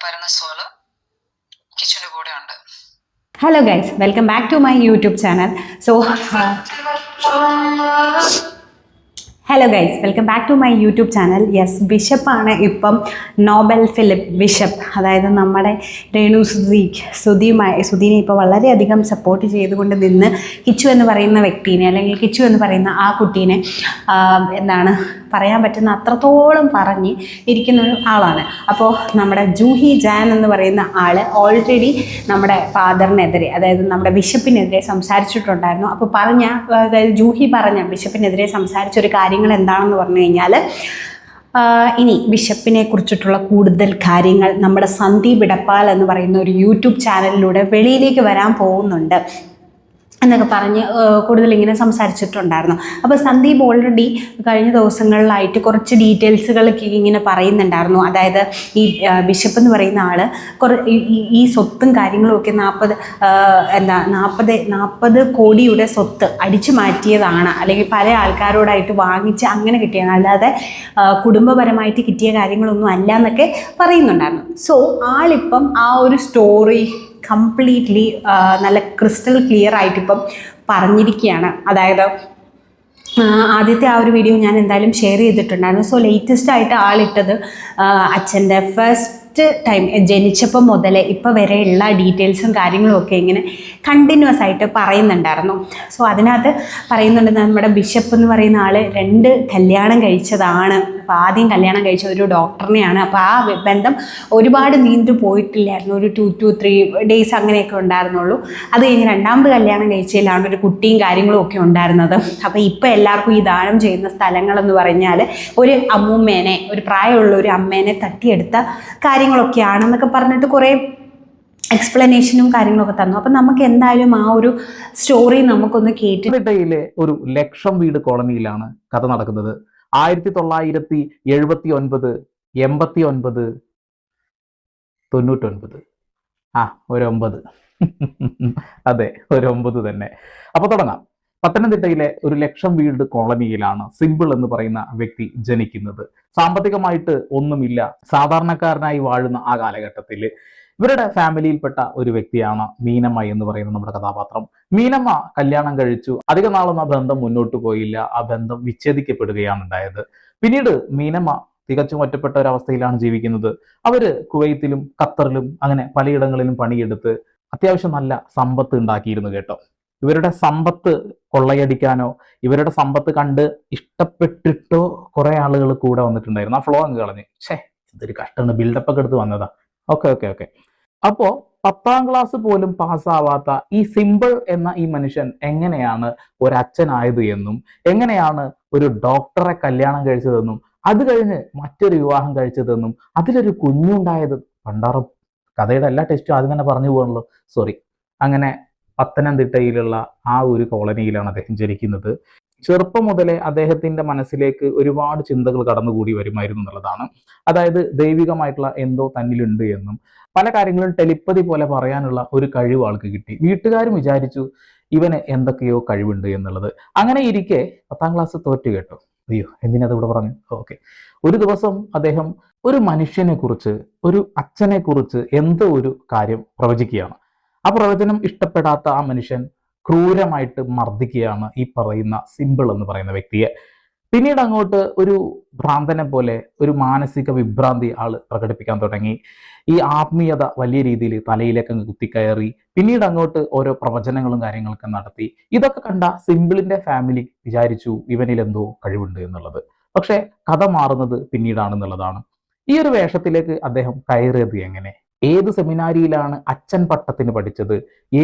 Soul കിച്ചൻ്റെ കൂടെ ഉണ്ട്. Hello guys, welcome back to my YouTube channel. Hello guys, welcome back to my YouTube channel. Yes, ബിഷപ്പാണ് ഇപ്പം Noble Philip bishop, അതായത് നമ്മുടെ രേണു സുധീനെ ഇപ്പോൾ വളരെയധികം സപ്പോർട്ട് ചെയ്തുകൊണ്ട് നിന്ന് കിച്ചു എന്ന് പറയുന്ന വ്യക്തിനെ, അല്ലെങ്കിൽ കിച്ചു എന്ന് പറയുന്ന ആ കുട്ടീനെ എന്താണ് പറയാൻ പറ്റുന്ന അത്രത്തോളം പറഞ്ഞ് ഇരിക്കുന്ന ഒരു ആളാണ്. അപ്പോൾ നമ്മുടെ ജൂഹി ജാൻ എന്ന് പറയുന്ന ആൾ ഓൾറെഡി നമ്മുടെ ഫാദറിനെതിരെ, അതായത് നമ്മുടെ ബിഷപ്പിനെതിരെ സംസാരിച്ചിട്ടുണ്ടായിരുന്നു. അപ്പോൾ അതായത് ജൂഹി പറഞ്ഞ ബിഷപ്പിനെതിരെ സംസാരിച്ചൊരു കാര്യങ്ങൾ എന്താണെന്ന് പറഞ്ഞു കഴിഞ്ഞാൽ, ഇനി ബിഷപ്പിനെ കുറിച്ചിട്ടുള്ള കൂടുതൽ കാര്യങ്ങൾ നമ്മുടെ സന്ദീപ് ഇടപ്പാൽ എന്ന് പറയുന്ന ഒരു യൂട്യൂബ് ചാനലിലൂടെ വെളിയിലേക്ക് വരാൻ പോകുന്നുണ്ട് എന്നൊക്കെ പറഞ്ഞ് കൂടുതൽ ഇങ്ങനെ സംസാരിച്ചിട്ടുണ്ടായിരുന്നു. അപ്പോൾ സന്ദീപ് ഓൾറെഡി കഴിഞ്ഞ ദിവസങ്ങളിലായിട്ട് കുറച്ച് ഡീറ്റെയിൽസുകളൊക്കെ ഇങ്ങനെ പറയുന്നുണ്ടായിരുന്നു. അതായത് ഈ ബിഷപ്പ് എന്ന് പറയുന്ന ആൾ ഈ സ്വത്തും കാര്യങ്ങളും ഒക്കെ 40 കോടിയുടെ സ്വത്ത് അടിച്ചു മാറ്റിയതാണ്, അല്ലെങ്കിൽ പല ആൾക്കാരോടായിട്ട് വാങ്ങിച്ച് അങ്ങനെ കിട്ടിയതാണ്, അല്ലാതെ കുടുംബപരമായിട്ട് കിട്ടിയ കാര്യങ്ങളൊന്നും അല്ല എന്നൊക്കെ പറയുന്നുണ്ടായിരുന്നു. സോ ആളിപ്പം ആ ഒരു സ്റ്റോറി കംപ്ലീറ്റ്ലി നല്ല ക്രിസ്റ്റൽ ക്ലിയർ ആയിട്ടിപ്പം പറഞ്ഞിരിക്കുകയാണ്. അതായത് ആദ്യത്തെ ആ ഒരു വീഡിയോ ഞാൻ എന്തായാലും ഷെയർ ചെയ്തിട്ടുണ്ടായിരുന്നു. സോ ലേറ്റസ്റ്റ് ആയിട്ട് ആളിട്ടത് അച്ഛൻ്റെ ഫസ്റ്റ് ടൈം ജനിച്ചപ്പോൾ മുതലേ ഇപ്പോൾ വരെയുള്ള ഡീറ്റെയിൽസും കാര്യങ്ങളും ഒക്കെ ഇങ്ങനെ കണ്ടിന്യൂസ് ആയിട്ട് പറയുന്നുണ്ടായിരുന്നു. സോ അതിനകത്ത് പറയുന്നുണ്ട്, നമ്മുടെ ബിഷപ്പ് എന്ന് പറയുന്ന ആൾ 2 കല്യാണം കഴിച്ചതാണ്. അപ്പോൾ ആദ്യം കല്യാണം കഴിച്ച ഒരു ഡോക്ടറിനെയാണ്. അപ്പോൾ ആ ബന്ധം ഒരുപാട് നീണ്ടു പോയിട്ടില്ലായിരുന്നു, ഒരു 2 to 3 days അങ്ങനെയൊക്കെ ഉണ്ടായിരുന്നുള്ളൂ. അത് കഴിഞ്ഞ് 2ാമത് കല്യാണം കഴിച്ചതിലാണ് ഒരു കുട്ടിയും കാര്യങ്ങളും ഒക്കെ ഉണ്ടായിരുന്നത്. അപ്പോൾ ഇപ്പോൾ എല്ലാവർക്കും ഈ ദാനം ചെയ്യുന്ന സ്ഥലങ്ങളെന്ന് പറഞ്ഞാൽ ഒരു അമ്മൂമ്മേനെ, ഒരു പ്രായമുള്ള ഒരു അമ്മേനെ തട്ടിയെടുത്ത കാര്യങ്ങളൊക്കെയാണെന്നൊക്കെ പറഞ്ഞിട്ട് കുറേ എക്സ്പ്ലനേഷനും കാര്യങ്ങളൊക്കെ തന്നു. അപ്പം നമുക്ക് എന്തായാലും ആ ഒരു സ്റ്റോറി നമുക്കൊന്ന് കേട്ടിട്ടയിലെ ഒരു ലക്ഷം വീട് കോളനിയിലാണ് കഥ നടക്കുന്നത്. 1979, 89, 99, ഒരു 9 അതെ, ഒരു 9 തന്നെ. അപ്പൊ തുടങ്ങാം. പത്തനംതിട്ടയിലെ ഒരു ലക്ഷം വീട് കോളനിയിലാണ് സിമ്പിൾ എന്ന് പറയുന്ന വ്യക്തി ജനിക്കുന്നത്. സാമ്പത്തികമായിട്ട് ഒന്നുമില്ല, സാധാരണക്കാരനായി വാഴുന്ന ആ കാലഘട്ടത്തിൽ ഇവരുടെ ഫാമിലിയിൽപ്പെട്ട ഒരു വ്യക്തിയാണ് മീനമ്മ എന്ന് പറയുന്ന നമ്മുടെ കഥാപാത്രം. മീനമ്മ കല്യാണം കഴിച്ചു. അധിക നാളൊന്നും ആ ബന്ധം മുന്നോട്ട് പോയില്ല. ആ ബന്ധം വിച്ഛേദിക്കപ്പെടുകയാണ് ഉണ്ടായത്. പിന്നീട് മീനമ്മ തികച്ചും ഒറ്റപ്പെട്ട ഒരവസ്ഥയിലാണ് ജീവിക്കുന്നത്. അവര് കുവൈത്തിലും ഖത്തറിലും അങ്ങനെ പലയിടങ്ങളിലും പണിയെടുത്ത് അത്യാവശ്യം നല്ല സമ്പത്ത് ഉണ്ടാക്കിയിരുന്നു കേട്ടോ. ഇവരുടെ സമ്പത്ത് കൊള്ളയടിക്കാനോ ഇവരുടെ സമ്പത്ത് കണ്ട് ഇഷ്ടപ്പെട്ടിട്ടോ കുറെ ആളുകൾ കൂടെ വന്നിട്ടുണ്ടായിരുന്നു. ആ ഫ്ലോ അങ്ങ് കളഞ്ഞ് ഇതൊരു കഷ്ടമാണ്, ബിൽഡപ്പ് ഒക്കെ എടുത്ത് വന്നതാ. ഓക്കെ. അപ്പോ 10ാം ക്ലാസ് പോലും പാസ്സാവാത്ത ഈ സിമ്പിൾ എന്ന ഈ മനുഷ്യൻ എങ്ങനെയാണ് ഒരച്ഛനായത് എന്നും എങ്ങനെയാണ് ഒരു ഡോക്ടറെ കല്യാണം കഴിച്ചതെന്നും അത് കഴിഞ്ഞ് മറ്റൊരു വിവാഹം കഴിച്ചതെന്നും അതിലൊരു കുഞ്ഞുണ്ടായത്, പണ്ടാറും കഥയുടെ എല്ലാ ടെസ്റ്റും ആദ്യം തന്നെ പറഞ്ഞു പോകണല്ലോ, സോറി. അങ്ങനെ പത്തനംതിട്ടയിലുള്ള ആ ഒരു കോളനിയിലാണ് അദ്ദേഹം ജനിക്കുന്നത്. ചെറുപ്പം മുതലേ അദ്ദേഹത്തിന്റെ മനസ്സിലേക്ക് ഒരുപാട് ചിന്തകൾ കടന്നുകൂടി വരുമായിരുന്നു എന്നുള്ളതാണ്. അതായത് ദൈവികമായിട്ടുള്ള എന്തോ തന്നിലുണ്ട് എന്നും പല കാര്യങ്ങളും ടെലിപ്പതി പോലെ പറയാനുള്ള ഒരു കഴിവ് ആൾക്ക് കിട്ടി. വീട്ടുകാരും വിചാരിച്ചു ഇവന് എന്തൊക്കെയോ കഴിവുണ്ട് എന്നുള്ളത്. അങ്ങനെ ഇരിക്കെ 10ാം ക്ലാസ് തോറ്റു കേട്ടോ. അയ്യോ, എന്തിനത് ഇവിടെ പറഞ്ഞു? ഓക്കെ. ഒരു ദിവസം അദ്ദേഹം ഒരു മനുഷ്യനെ കുറിച്ച്, ഒരു അച്ഛനെ കുറിച്ച് എന്തോ ഒരു കാര്യം പ്രവചിക്കുകയാണ്. ആ പ്രവചനം ഇഷ്ടപ്പെടാത്ത ആ മനുഷ്യൻ ക്രൂരമായിട്ട് മർദ്ദിക്കുകയാണ് ഈ പറയുന്ന സിമ്പിൾ എന്ന് പറയുന്ന വ്യക്തിയെ. പിന്നീട് അങ്ങോട്ട് ഒരു ഭ്രാന്തനെ പോലെ ഒരു മാനസിക വിഭ്രാന്തി ആള് പ്രകടിപ്പിക്കാൻ തുടങ്ങി. ഈ ആത്മീയത വലിയ രീതിയിൽ തലയിലേക്ക് അങ്ങ് കുത്തിക്കയറി. പിന്നീട് അങ്ങോട്ട് ഓരോ പ്രവചനങ്ങളും കാര്യങ്ങളൊക്കെ നടത്തി. ഇതൊക്കെ കണ്ട സിമ്പിളിന്റെ ഫാമിലി വിചാരിച്ചു ഇവനിൽ എന്തോ കഴിവുണ്ട് എന്നുള്ളത്. പക്ഷെ കഥ മാറുന്നത് പിന്നീടാണെന്നുള്ളതാണ്. ഈ ഒരു വേഷത്തിലേക്ക് അദ്ദേഹം കയറിയത് എങ്ങനെ? ഏത് സെമിനാരിയിലാണ് അച്ഛൻ പട്ടത്തിന് പഠിച്ചത്?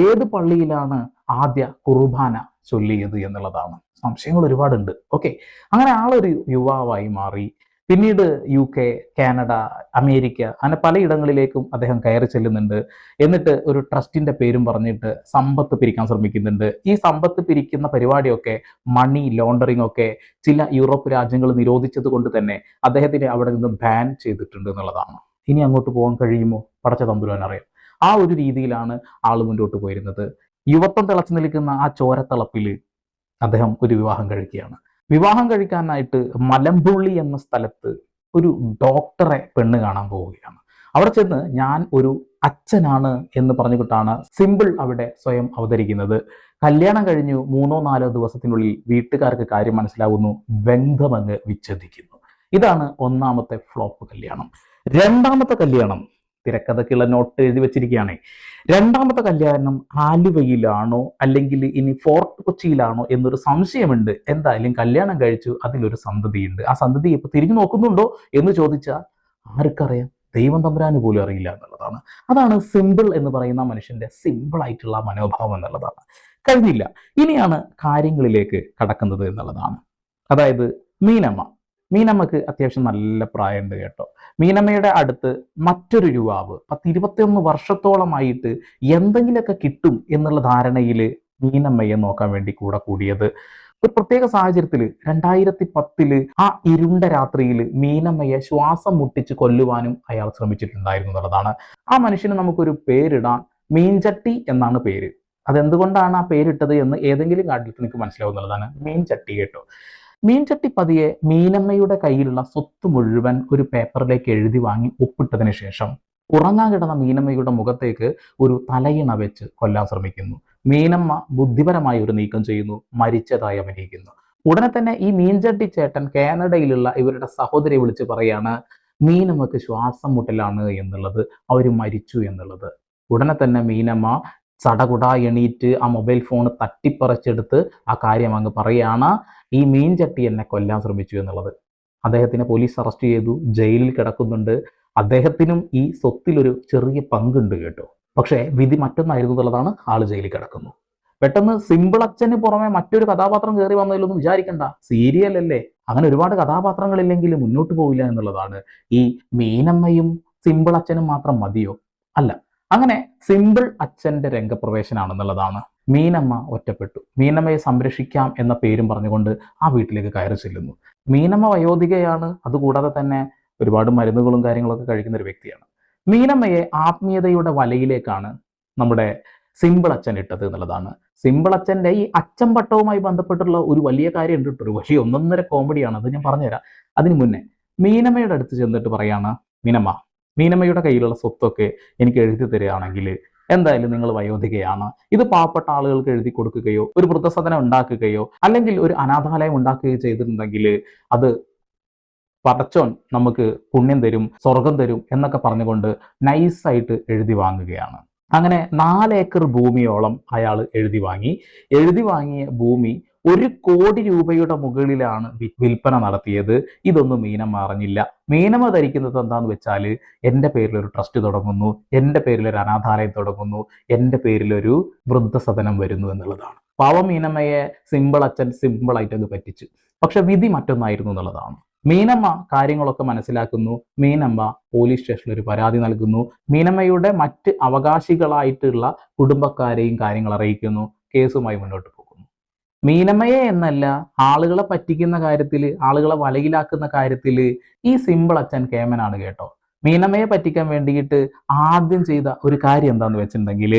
ഏത് പള്ളിയിലാണ് ആദ്യ കുർബാന ചൊല്ലിയത് എന്നുള്ളതാണ്. സംശയങ്ങൾ ഒരുപാടുണ്ട്. ഓക്കെ. അങ്ങനെ ആളൊരു യുവാവായി മാറി. പിന്നീട് UK, കാനഡ, അമേരിക്ക അങ്ങനെ പലയിടങ്ങളിലേക്കും അദ്ദേഹം കയറി ചെല്ലുന്നുണ്ട്. എന്നിട്ട് ഒരു ട്രസ്റ്റിന്റെ പേരും പറഞ്ഞിട്ട് സമ്പത്ത് പിരിക്കാൻ ശ്രമിക്കുന്നുണ്ട്. ഈ സമ്പത്ത് പിരിക്കുന്ന പരിപാടിയൊക്കെ, മണി ലോണ്ടറിംഗ് ഒക്കെ ചില യൂറോപ്പ് രാജ്യങ്ങൾ നിരോധിച്ചത് കൊണ്ട് തന്നെ അദ്ദേഹത്തിന് അവിടെ നിന്ന് ബാൻ ചെയ്തിട്ടുണ്ട് എന്നുള്ളതാണ്. ഇനി അങ്ങോട്ട് പോകാൻ കഴിയുമോ? പടച്ച തമ്പുരാൻ അറിയാം. ആ ഒരു രീതിയിലാണ് ആൾ മുന്നോട്ട് പോയിരുന്നത്. യുവത്വം തിളച്ചു നിൽക്കുന്ന ആ ചോരത്തിളപ്പിൽ അദ്ദേഹം ഒരു വിവാഹം കഴിക്കുകയാണ്. വിവാഹം കഴിക്കാനായിട്ട് മലമ്പുള്ളി എന്ന സ്ഥലത്ത് ഒരു ഡോക്ടറെ പെണ്ണ് കാണാൻ പോവുകയാണ്. അവിടെ ചെന്ന് ഞാൻ ഒരു അച്ഛനാണ് എന്ന് പറഞ്ഞുകൊണ്ടാണ് സിമ്പിൾ അവിടെ സ്വയം അവതരിക്കുന്നത്. കല്യാണം കഴിഞ്ഞു 3-4 ദിവസത്തിനുള്ളിൽ വീട്ടുകാർക്ക് കാര്യം മനസ്സിലാവുന്നു, ബന്ധമങ്ങ് വിച്ഛേദിക്കുന്നു. ഇതാണ് ഒന്നാമത്തെ ഫ്ലോപ്പ് കല്യാണം. രണ്ടാമത്തെ കല്യാണം, തിരക്കഥയ്ക്കുള്ള നോട്ട് എഴുതി വെച്ചിരിക്കുകയാണ്. രണ്ടാമത്തെ കല്യാണം ആലുവയിലാണോ അല്ലെങ്കിൽ ഇനി ഫോർട്ട് കൊച്ചിയിലാണോ എന്നൊരു സംശയമുണ്ട്. എന്തായാലും കല്യാണം കഴിച്ചു, അതിലൊരു സന്തതിയുണ്ട്. ആ സന്തതി ഇപ്പൊ തിരിഞ്ഞു നോക്കുന്നുണ്ടോ എന്ന് ചോദിച്ചാൽ ആർക്കറിയാം, ദൈവം തമ്പുരാന് പോലും അറിയില്ല എന്നുള്ളതാണ്. അതാണ് സിമ്പിൾ എന്ന് പറയുന്ന മനുഷ്യന്റെ സിമ്പിൾ ആയിട്ടുള്ള മനോഭാവം എന്നുള്ളതാണ്. കഴിഞ്ഞില്ല, ഇനിയാണ് കാര്യങ്ങളിലേക്ക് കടക്കുന്നത് എന്നുള്ളതാണ്. അതായത് മീനമ്മക്ക് അത്യാവശ്യം നല്ല പ്രായമുണ്ട് കേട്ടോ. മീനമ്മയുടെ അടുത്ത് മറ്റൊരു യുവാവ് 10-21 വർഷത്തോളമായിട്ട് എന്തെങ്കിലുമൊക്കെ കിട്ടും എന്നുള്ള ധാരണയിൽ മീനമ്മയെ നോക്കാൻ വേണ്ടി കൂടിയത്. ഒരു പ്രത്യേക സാഹചര്യത്തിൽ 2010 ആ ഇരുണ്ട രാത്രിയിൽ മീനമ്മയെ ശ്വാസം മുട്ടിച്ച് കൊല്ലുവാനും അയാൾ ശ്രമിച്ചിട്ടുണ്ടായിരുന്നു എന്നുള്ളതാണ്. ആ മനുഷ്യന് നമുക്കൊരു പേരിടാം, മീൻചട്ടി എന്നാണ് പേര്. അതെന്തുകൊണ്ടാണ് ആ പേരിട്ടത് എന്ന് ഏതെങ്കിലും കാര്യത്തിൽ നിങ്ങൾക്ക് മനസ്സിലാവുന്നതാണ്. മീൻചട്ടി കേട്ടോ. മീൻചട്ടി പതിയെ മീനമ്മയുടെ കയ്യിലുള്ള സ്വത്ത് മുഴുവൻ ഒരു പേപ്പറിലേക്ക് എഴുതി വാങ്ങി ഒപ്പിട്ടതിന് ശേഷം ഉറങ്ങാൻ കിടന്ന മീനമ്മയുടെ മുഖത്തേക്ക് ഒരു തലയിണ വെച്ച് കൊല്ലാൻ ശ്രമിക്കുന്നു. മീനമ്മ ബുദ്ധിപരമായ ഒരു നീക്കം ചെയ്യുന്നു, മരിച്ചതായി അഭിനയിക്കുന്നു. ഉടനെ തന്നെ ഈ മീൻചട്ടി ചേട്ടൻ കാനഡയിലുള്ള ഇവരുടെ സഹോദരിയെ വിളിച്ച് പറയാണ് മീനമ്മക്ക് ശ്വാസം മുട്ടലാണ് എന്നുള്ളത്, അവർ മരിച്ചു എന്നുള്ളത്. ഉടനെ തന്നെ മീനമ്മ സടകുട എണീറ്റ് ആ മൊബൈൽ ഫോൺ തട്ടിപ്പറിച്ചെടുത്ത് ആ കാര്യം അങ്ങ് പറയാണ്, ഈ മീൻചട്ടി എന്നെ കൊല്ലാൻ ശ്രമിച്ചു എന്നുള്ളത്. അദ്ദേഹത്തിനെ പോലീസ് അറസ്റ്റ് ചെയ്തു, ജയിലിൽ കിടക്കുന്നുണ്ട്. അദ്ദേഹത്തിനും ഈ സ്വത്തിലൊരു ചെറിയ പങ്കുണ്ട് കേട്ടോ. പക്ഷേ വിധി മറ്റൊന്നായിരുന്നു എന്നുള്ളതാണ്, ആള് ജയിലിൽ കിടക്കുന്നു. പെട്ടെന്ന് സിമ്പിൾ അച്ഛന് പുറമെ മറ്റൊരു കഥാപാത്രം കയറി വന്നതിലൊന്നും വിചാരിക്കണ്ട, സീരിയൽ അല്ലേ, അങ്ങനെ ഒരുപാട് കഥാപാത്രങ്ങളില്ലെങ്കിൽ മുന്നോട്ട് പോവില്ല എന്നുള്ളതാണ്. ഈ മീനമ്മയും സിമ്പിൾ അച്ഛനും മാത്രം മതിയോ? അല്ല. അങ്ങനെ സിമ്പിൾ അച്ഛന്റെ രംഗപ്രവേശനാണെന്നുള്ളതാണ്. മീനമ്മ ഒറ്റപ്പെട്ടു. മീനമ്മയെ സംരക്ഷിക്കാം എന്ന പേരും പറഞ്ഞുകൊണ്ട് ആ വീട്ടിലേക്ക് കയറി ചെല്ലുന്നു. മീനമ്മ വയോധികയാണ്, അതുകൂടാതെ തന്നെ ഒരുപാട് മരുന്നുകളും കാര്യങ്ങളൊക്കെ കഴിക്കുന്ന ഒരു വ്യക്തിയാണ്. മീനമ്മയെ ആത്മീയതയുടെ വലയിലേക്കാണ് നമ്മുടെ സിമ്പിൾ അച്ഛൻ ഇട്ടത് എന്നുള്ളതാണ്. സിമ്പിൾ അച്ഛന്റെ ഈ അച്ഛൻ പട്ടവുമായി ബന്ധപ്പെട്ടുള്ള ഒരു വലിയ കാര്യം ഉണ്ട് കേട്ടോ. ഒരു വലിയ ഒന്നൊന്നര കോമഡിയാണ്, അത് ഞാൻ പറഞ്ഞുതരാം. അതിന് മുന്നേ മീനമ്മയുടെ അടുത്ത് ചെന്നിട്ട് പറയാണ്, മീനമ്മയുടെ കയ്യിലുള്ള സ്വത്തൊക്കെ എനിക്ക് എഴുതി തരികയാണെങ്കിൽ എന്തായാലും നിങ്ങൾ വയോധികയാണ്, ഇത് പാവപ്പെട്ട ആളുകൾക്ക് എഴുതി കൊടുക്കുകയോ ഒരു വൃദ്ധസദനം ഉണ്ടാക്കുകയോ അല്ലെങ്കിൽ ഒരു അനാഥാലയം ഉണ്ടാക്കുകയോ ചെയ്തിട്ടുണ്ടെങ്കിൽ അത് പടച്ചോൻ നമുക്ക് പുണ്യം തരും, സ്വർഗം തരും എന്നൊക്കെ പറഞ്ഞുകൊണ്ട് നൈസായിട്ട് എഴുതി വാങ്ങുകയാണ്. അങ്ങനെ 4 ഏക്കർ ഭൂമിയോളം അയാൾ എഴുതി വാങ്ങിയ ഭൂമി 1 കോടി രൂപയുടെ മുകളിലാണ് വിൽപ്പന നടത്തിയത്. ഇതൊന്നും മീനമ്മ അറിഞ്ഞില്ല. മീനമ്മ ധരിക്കുന്നത് എന്താന്ന് വെച്ചാൽ, എൻ്റെ പേരിൽ ഒരു ട്രസ്റ്റ് തുടങ്ങുന്നു, എൻ്റെ പേരിൽ ഒരു അനാഥാലയം തുടങ്ങുന്നു, എൻ്റെ പേരിൽ ഒരു വൃദ്ധസദനം വരുന്നു എന്നുള്ളതാണ്. പാവം മീനമ്മയെ സിമ്പിൾ അച്ഛൻ സിമ്പിളായിട്ട് അത് പറ്റിച്ചു. പക്ഷെ വിധി മറ്റൊന്നായിരുന്നു എന്നുള്ളതാണ്. മീനമ്മ കാര്യങ്ങളൊക്കെ മനസ്സിലാക്കുന്നു. മീനമ്മ പോലീസ് സ്റ്റേഷനിൽ ഒരു പരാതി നൽകുന്നു. മീനമ്മയുടെ മറ്റ് അവകാശികളായിട്ടുള്ള കുടുംബക്കാരെയും കാര്യങ്ങൾ അറിയിക്കുന്നു. കേസുമായി മുന്നോട്ട് പോകുന്നു. മീനമ്മയെ എന്നല്ല, ആളുകളെ പറ്റിക്കുന്ന കാര്യത്തിൽ, ആളുകളെ വലയിലാക്കുന്ന കാര്യത്തിൽ ഈ സിമ്പിൾ അച്ഛൻ കേമനാണ് കേട്ടോ. മീനമ്മയെ പറ്റിക്കാൻ വേണ്ടിയിട്ട് ആദ്യം ചെയ്ത ഒരു കാര്യം എന്താന്ന് വെച്ചിട്ടുണ്ടെങ്കിൽ,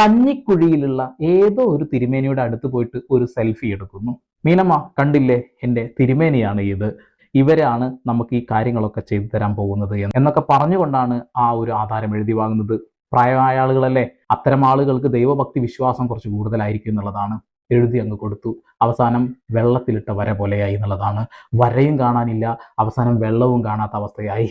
കഞ്ഞിക്കുഴിയിലുള്ള ഏതോ ഒരു തിരുമേനിയുടെ അടുത്ത് പോയിട്ട് ഒരു സെൽഫി എടുക്കുന്നു. മീനമ്മ കണ്ടില്ലേ, എൻ്റെ തിരുമേനിയാണ് ഇത്, ഇവരാണ് നമുക്ക് ഈ കാര്യങ്ങളൊക്കെ ചെയ്തു തരാൻ പോകുന്നത് എന്നൊക്കെ പറഞ്ഞുകൊണ്ടാണ് ആ ഒരു ആധാരം എഴുതി വാങ്ങുന്നത്. പ്രായമായ ആളുകളല്ലേ, അത്തരം ആളുകൾക്ക് ദൈവഭക്തി വിശ്വാസം കുറച്ച് കൂടുതലായിരിക്കും എന്നുള്ളതാണ്. എഴുതി അങ്ങ് കൊടുത്തു. അവസാനം വെള്ളത്തിലിട്ട വര പോലെയായി എന്നുള്ളതാണ്. വരയും കാണാനില്ല, അവസാനം വെള്ളവും കാണാത്ത അവസ്ഥയായി.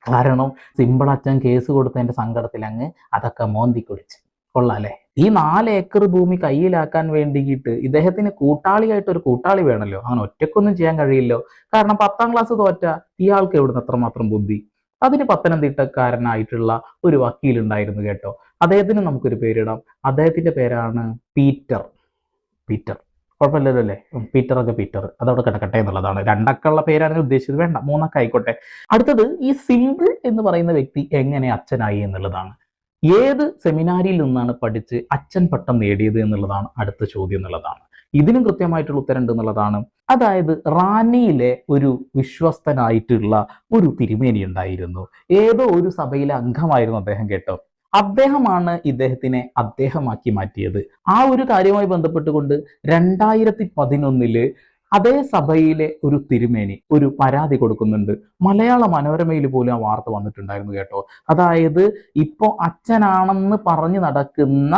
കാരണം സിമ്പിൾ അച്ഛൻ കേസ് കൊടുത്തതിൻ്റെ സങ്കടത്തിൽ അങ്ങ് അതൊക്കെ മോന്തി കുടിച്ച്. കൊള്ളാല്ലേ. ഈ 4 ഏക്കർ ഭൂമി കയ്യിലാക്കാൻ വേണ്ടിയിട്ട് ഇദ്ദേഹത്തിന് കൂട്ടാളിയായിട്ട് ഒരു കൂട്ടാളി വേണമല്ലോ. അങ്ങനെ ഒറ്റക്കൊന്നും ചെയ്യാൻ കഴിയില്ലോ. കാരണം 10ാം ക്ലാസ് തോറ്റ ഇയാൾക്ക് എവിടുന്ന് അത്രമാത്രം ബുദ്ധി. അതിന് പത്തനംതിട്ടക്കാരനായിട്ടുള്ള ഒരു വക്കീലുണ്ടായിരുന്നു കേട്ടോ. അദ്ദേഹത്തിന് നമുക്കൊരു പേരിടാം. അദ്ദേഹത്തിന്റെ പേരാണ് പീറ്റർ. കുഴപ്പമില്ലല്ലോ അല്ലേ? പീറ്റർ അതവിടെ കിടക്കട്ടെ എന്നുള്ളതാണ്. 2 അക്കമുള്ള പേരാണ് ഉദ്ദേശിച്ചത്, വേണ്ട 3 അക്ക ആയിക്കോട്ടെ. അടുത്തത് ഈ സിമ്പിൾ എന്ന് പറയുന്ന വ്യക്തി എങ്ങനെ അച്ഛനായി എന്നുള്ളതാണ്. ഏത് സെമിനാരിയിൽ നിന്നാണ് പഠിച്ച് അച്ഛൻ പട്ടം നേടിയത് എന്നുള്ളതാണ് അടുത്ത ചോദ്യം എന്നുള്ളതാണ്. ഇതിനും കൃത്യമായിട്ടുള്ള ഉത്തരം ഉണ്ട് എന്നുള്ളതാണ്. അതായത് റാന്നിയിലെ ഒരു വിശ്വസ്തനായിട്ടുള്ള ഒരു തിരുമേനി ഉണ്ടായിരുന്നു. ഏതോ ഒരു സഭയിലെ അംഗമായിരുന്നു അദ്ദേഹം കേട്ടോ. അദ്ദേഹമാണ് ഇദ്ദേഹത്തിനെ അദ്ദേഹമാക്കി മാറ്റിയത്. ആ ഒരു കാര്യവുമായി ബന്ധപ്പെട്ടുകൊണ്ട് 2011 അതേ സഭയിലെ ഒരു തിരുമേനി ഒരു പരാതി കൊടുക്കുന്നുണ്ട്. മലയാള മനോരമയിൽ പോലും ആ വാർത്ത വന്നിട്ടുണ്ടായിരുന്നു കേട്ടോ. അതായത് ഇപ്പോ അച്ഛനാണെന്ന് പറഞ്ഞു നടക്കുന്ന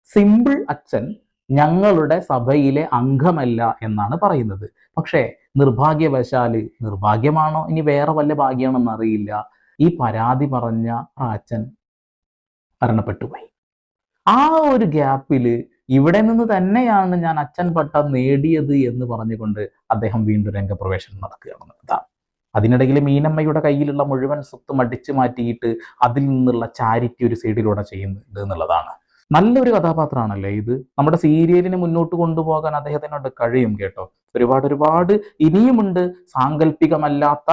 സിമ്പിൾ അച്ഛൻ ഞങ്ങളുടെ സഭയിലെ അംഗമല്ല എന്നാണ് പറയുന്നത്. പക്ഷേ നിർഭാഗ്യവശാല്, നിർഭാഗ്യമാണോ ഇനി വേറെ വല്ല ഭാഗ്യമാണെന്ന് അറിയില്ല, ഈ പരാതി പറഞ്ഞ ആ അച്ഛൻ മരണപ്പെട്ടുപോയി. ആ ഒരു ഗ്യാപ്പില് ഇവിടെ നിന്ന് തന്നെയാണ് ഞാൻ അച്ഛൻ പട്ടം നേടിയത് എന്ന് പറഞ്ഞുകൊണ്ട് അദ്ദേഹം വീണ്ടും രംഗപ്രവേശനം നടക്കുകയാണ്. അതിനിടയിൽ മീനമ്മയുടെ കയ്യിലുള്ള മുഴുവൻ സ്വത്തും അടിച്ചു മാറ്റിയിട്ട് അതിൽ നിന്നുള്ള ചാരിറ്റി ഒരു സൈഡിലൂടെ ചെയ്യുന്നുണ്ട് എന്നുള്ളതാണ്. നല്ലൊരു കഥാപാത്രമാണല്ലേ ഇത്. നമ്മുടെ സീരിയലിനെ മുന്നോട്ട് കൊണ്ടുപോകാൻ അദ്ദേഹത്തിനോട് കഴിയും കേട്ടോ. ഒരുപാട് ഇനിയുമുണ്ട് സാങ്കല്പികമല്ലാത്ത,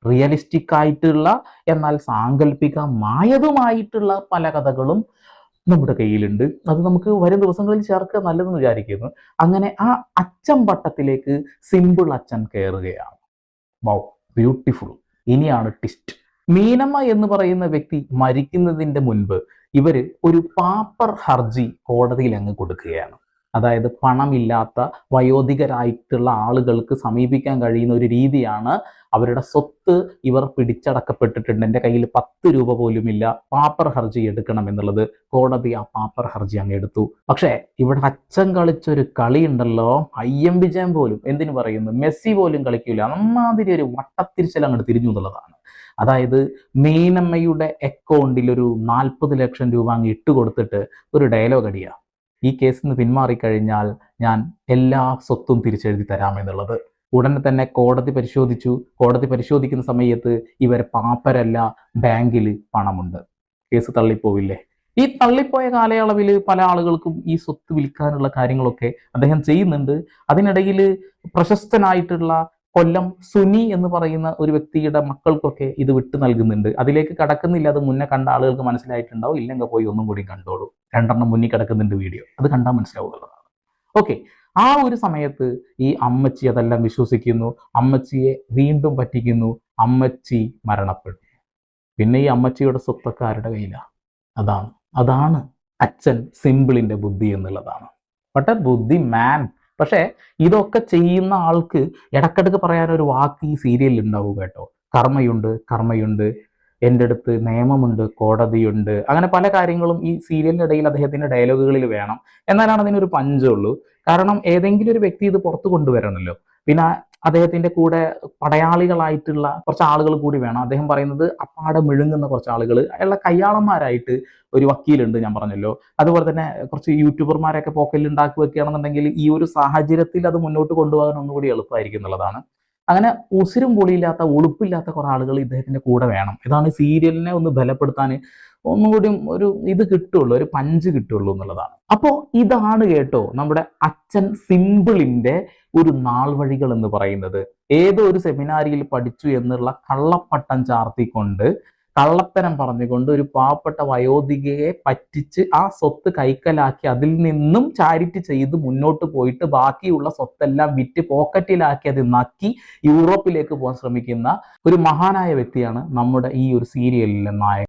റിയലിസ്റ്റിക് ആയിട്ടുള്ള, എന്നാൽ സാങ്കല്പികമായതുമായിട്ടുള്ള പല കഥകളും നമ്മുടെ കയ്യിലുണ്ട്. അത് നമുക്ക് വരും ദിവസങ്ങളിൽ ചേർക്കുക നല്ലതെന്ന് വിചാരിക്കുന്നു. അങ്ങനെ ആ അച്ഛൻ പട്ടത്തിലേക്ക് സിമ്പിൾ അച്ഛൻ കയറുകയാണ്. Wow, beautiful. ഇനിയാണ് ട്വിസ്റ്റ്. മീനമ്മ എന്ന് പറയുന്ന വ്യക്തി മരിക്കുന്നതിന്റെ മുൻപ് ഇവര് ഒരു പാപ്പർ ഹർജി കോടതിയിൽ അങ്ങ് കൊടുക്കുകയാണ്. അതായത് പണമില്ലാത്ത വയോധികരായിട്ടുള്ള ആളുകൾക്ക് സമീപിക്കാൻ കഴിയുന്ന ഒരു രീതിയാണ്. അവരുടെ സ്വത്ത് ഇവർ പിടിച്ചടക്കപ്പെട്ടിട്ടുണ്ട്, എൻ്റെ കയ്യിൽ 10 രൂപ പോലും ഇല്ല, പാപ്പർ ഹർജി എടുക്കണം എന്നുള്ളത്. കോടതി ആ പാപ്പർ ഹർജി അങ്ങ് എടുത്തു. പക്ഷേ ഇവിടെ അച്ഛൻ കളിച്ചൊരു കളി ഉണ്ടല്ലോ, IM വിജയൻ പോലും, എന്തിനു പറയുന്നു, മെസ്സി പോലും കളിക്കില്ല, അമ്മാതിരി ഒരു വട്ടത്തിരിച്ചൽ അങ്ങോട്ട് തിരിഞ്ഞു എന്നുള്ളതാണ്. അതായത് മീനമ്മയുടെ അക്കൗണ്ടിൽ ഒരു 40 ലക്ഷം രൂപ അങ്ങ് ഇട്ടുകൊടുത്തിട്ട് ഒരു ഡയലോഗ് അടിയാ, ഈ കേസിൽ നിന്ന് പിന്മാറിക്കഴിഞ്ഞാൽ ഞാൻ എല്ലാ സ്വത്തും തിരിച്ചെഴുതി തരാമെന്നുള്ളത്. ഉടനെ തന്നെ കോടതി പരിശോധിച്ചു. കോടതി പരിശോധിക്കുന്ന സമയത്ത് ഇവരെ പാപ്പരല്ല, ബാങ്കിൽ പണമുണ്ട്. കേസ് തള്ളിപ്പോവില്ലേ? ഈ തള്ളിപ്പോയ കാലയളവിൽ പല ആളുകൾക്കും ഈ സ്വത്ത് വിൽക്കാനുള്ള കാര്യങ്ങളൊക്കെ അദ്ദേഹം ചെയ്യുന്നുണ്ട്. അതിനിടയിൽ പ്രശസ്തനായിട്ടുള്ള കൊല്ലം സുനി എന്ന് പറയുന്ന ഒരു വ്യക്തിയുടെ മക്കൾക്കൊക്കെ ഇത് വിട്ടു നൽകുന്നുണ്ട്. അതിലേക്ക് കടക്കുന്നില്ല, അത് മുന്നേ കണ്ട ആളുകൾക്ക് മനസ്സിലായിട്ടുണ്ടാവും. ഇല്ലെങ്കിൽ പോയി ഒന്നും കൂടി കണ്ടോളൂ. 2 മുന്നിൽ കിടക്കുന്നുണ്ട് വീഡിയോ, അത് കണ്ടാൽ മനസ്സിലാവുന്നതാണ്. ഓക്കെ, ആ ഒരു സമയത്ത് ഈ അമ്മച്ചി അതെല്ലാം വിശ്വസിക്കുന്നു, അമ്മച്ചിയെ വീണ്ടും പറ്റിക്കുന്നു, അമ്മച്ചി മരണപ്പെടും. പിന്നെ ഈ അമ്മച്ചിയുടെ സ്വത്തൊക്കെ ആരുടെ കയ്യിലാണ്? അതാണ് അച്ഛൻ സിമ്പിളിന്റെ ബുദ്ധി എന്നുള്ളതാണ്. ബട്ട് ബുദ്ധി മാൻ. പക്ഷേ ഇതൊക്കെ ചെയ്യുന്ന ആൾക്ക് ഇടക്കിടക്ക് പറയാനൊരു വാക്ക് ഈ സീരിയലിൽ ഉണ്ടാവും കേട്ടോ. കർമ്മയുണ്ട്, എൻ്റെ അടുത്ത് നിയമമുണ്ട്, കോടതിയുണ്ട്, അങ്ങനെ പല കാര്യങ്ങളും ഈ സീരിയലിനിടയിൽ അദ്ദേഹത്തിന്റെ ഡയലോഗുകളിൽ വേണം. എന്നാലാണ് അതിനൊരു പഞ്ചുള്ളൂ. കാരണം ഏതെങ്കിലും ഒരു വ്യക്തി ഇത് പുറത്തു കൊണ്ടുവരണമല്ലോ. പിന്നെ അദ്ദേഹത്തിന്റെ കൂടെ പടയാളികളായിട്ടുള്ള കുറച്ച് ആളുകൾ കൂടി വേണം. അദ്ദേഹം പറയുന്നത് അപ്പാടെ മിഴുങ്ങുന്ന കുറച്ച് ആളുകൾ, അയാളുടെ കയ്യാളന്മാരായിട്ട് ഒരു വക്കീലുണ്ട്, ഞാൻ പറഞ്ഞല്ലോ. അതുപോലെ തന്നെ കുറച്ച് യൂട്യൂബർമാരൊക്കെ പോക്കറ്റിൽ ഉണ്ടാക്കി വെക്കുകയാണെന്നുണ്ടെങ്കിൽ ഈ ഒരു സാഹചര്യത്തിൽ അത് മുന്നോട്ട് കൊണ്ടുപോകാൻ ഒന്നുകൂടി എളുപ്പമായിരിക്കും എന്നുള്ളതാണ്. അങ്ങനെ ഉസിരും പൊളിയില്ലാത്ത, ഉളുപ്പില്ലാത്ത കുറെ ആളുകൾ ഇദ്ദേഹത്തിന്റെ കൂടെ വേണം. ഇതാണ് സീരിയലിനെ ഒന്ന് ബലപ്പെടുത്താൻ ഒന്നുകൂടി ഒരു ഇത് കിട്ടുള്ളൂ, ഒരു പഞ്ച് കിട്ടുള്ളൂ എന്നുള്ളതാണ്. അപ്പോ ഇതാണ് കേട്ടോ നമ്മുടെ അച്ഛൻ സിമ്പിളിന്റെ ഒരു നാൾ വഴികൾ എന്ന് പറയുന്നത്. ഏതോ ഒരു സെമിനാരിയിൽ പഠിച്ചു എന്നുള്ള കള്ളപ്പട്ടം ചാർത്തിക്കൊണ്ട്, കള്ളത്തരം പറഞ്ഞുകൊണ്ട് ഒരു പാവപ്പെട്ട വയോധികയെ പറ്റിച്ച് ആ സ്വത്ത് കൈക്കലാക്കി അതിൽ നിന്നും ചാരിറ്റി ചെയ്ത് മുന്നോട്ട് പോയിട്ട് ബാക്കിയുള്ള സ്വത്തെല്ലാം വിറ്റ് പോക്കറ്റിലാക്കി അത് നക്കി യൂറോപ്പിലേക്ക് പോകാൻ ശ്രമിക്കുന്ന ഒരു മഹാനായ വ്യക്തിയാണ് നമ്മുടെ ഈ ഒരു സീരിയലിലെ നായകൻ.